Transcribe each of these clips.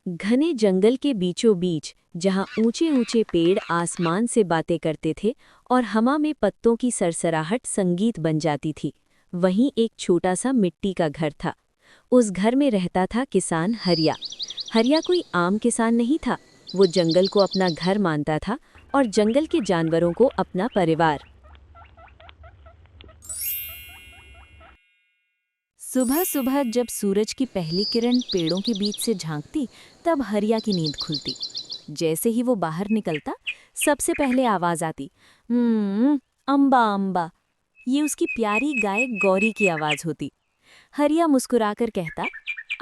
घने जंगल के बीचों बीच, जहाँ ऊंचे ऊंचे पेड़ आसमान से बातें करते थे और हवा में पत्तों की सरसराहट संगीत बन जाती थी, वहीं एक छोटा सा मिट्टी का घर था। उस घर में रहता था किसान हरिया। हरिया कोई आम किसान नहीं था। वो जंगल को अपना घर मानता था और जंगल के जानवरों को अपना परिवार। सुबह सुबह जब सूरज की पहली किरण पेड़ों के बीच से झांकती, तब हरिया की नींद खुलती। जैसे ही वो बाहर निकलता, सबसे पहले आवाज आती, अम्बा अम्बा। ये उसकी प्यारी गाय गौरी की आवाज होती। हरिया मुस्कुराकर कहता,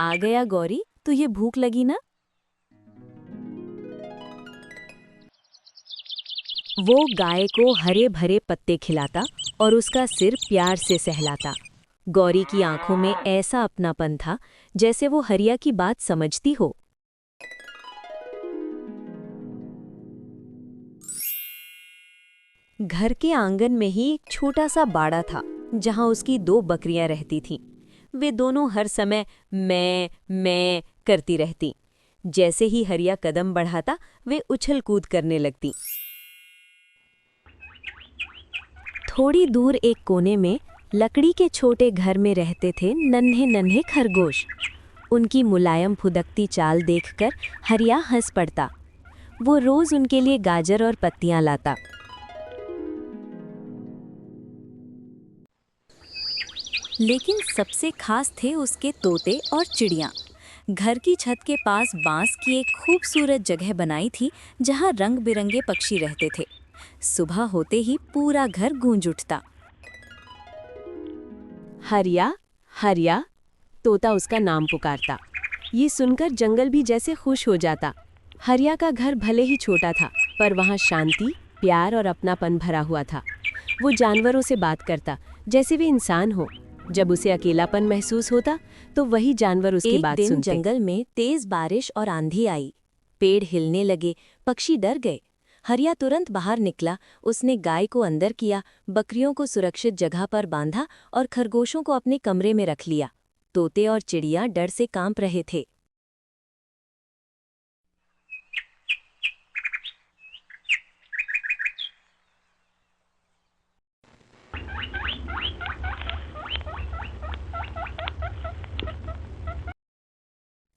आ गया गौरी, तुझे भूख लगी ना? वो गाय को हरे भरे पत्ते खिलाता और उसका सिर प्यार से सहलाता। गौरी की आंखों में ऐसा अपनापन था जैसे वो हरिया की बात समझती हो। घर के आंगन में ही एक छोटा सा बाड़ा था, जहां उसकी 2 बकरियां रहती थीं। वे दोनों हर समय मैं करती रहती। जैसे ही हरिया कदम बढ़ाता, वे उछल कूद करने लगती। थोड़ी दूर एक कोने में लकड़ी के छोटे घर में रहते थे नन्हे नन्हे खरगोश। उनकी मुलायम फुदकती चाल देखकर हरिया हंस पड़ता। वो रोज उनके लिए गाजर और पत्तियां लाता। लेकिन सबसे खास थे उसके तोते और चिड़ियां। घर की छत के पास बांस की एक खूबसूरत जगह बनाई थी, जहां रंग बिरंगे पक्षी रहते थे। सुबह होते ही पूरा घर गूंज उठता। हरिया, हरिया, तोता उसका नाम पुकारता। ये सुनकर जंगल भी जैसे खुश हो जाता। हरिया का घर भले ही छोटा था, पर वहाँ शांति, प्यार और अपनापन भरा हुआ था। वो जानवरों से बात करता जैसे वे इंसान हो। जब उसे अकेलापन महसूस होता, तो वही जानवर उसकी बात सुनते। एक दिन जंगल में तेज बारिश और आंधी आई। पेड़ हिलने लगे, पक्षी डर गए। हरिया तुरंत बाहर निकला। उसने गाय को अंदर किया, बकरियों को सुरक्षित जगह पर बांधा और खरगोशों को अपने कमरे में रख लिया। तोते और चिड़िया डर से कांप रहे थे।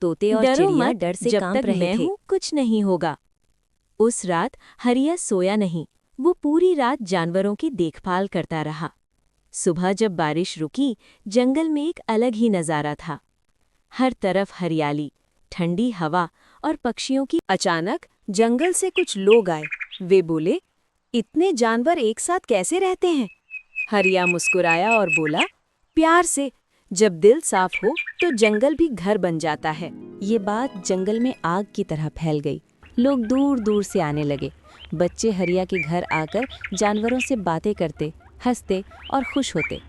तोते और चिड़िया डर से कांप रहे थे। कुछ नहीं होगा। उस रात हरिया सोया नहीं। वो पूरी रात जानवरों की देखभाल करता रहा। सुबह जब बारिश रुकी, जंगल में एक अलग ही नज़ारा था। हर तरफ हरियाली, ठंडी हवा और पक्षियों की। अचानक जंगल से कुछ लोग आए। वे बोले, इतने जानवर एक साथ कैसे रहते हैं? हरिया मुस्कुराया और बोला, प्यार से। जब दिल साफ हो तो जंगल भी घर बन जाता है। ये बात जंगल में आग की तरह फैल गई। लोग दूर दूर से आने लगे। बच्चे हरिया के घर आकर जानवरों से बातें करते, हंसते और खुश होते।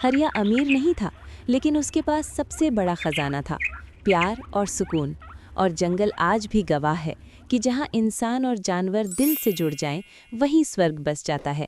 हरिया अमीर नहीं था, लेकिन उसके पास सबसे बड़ा खजाना था, प्यार और सुकून। और जंगल आज भी गवाह है कि जहाँ इंसान और जानवर दिल से जुड़ जाएं, वहीं स्वर्ग बस जाता है।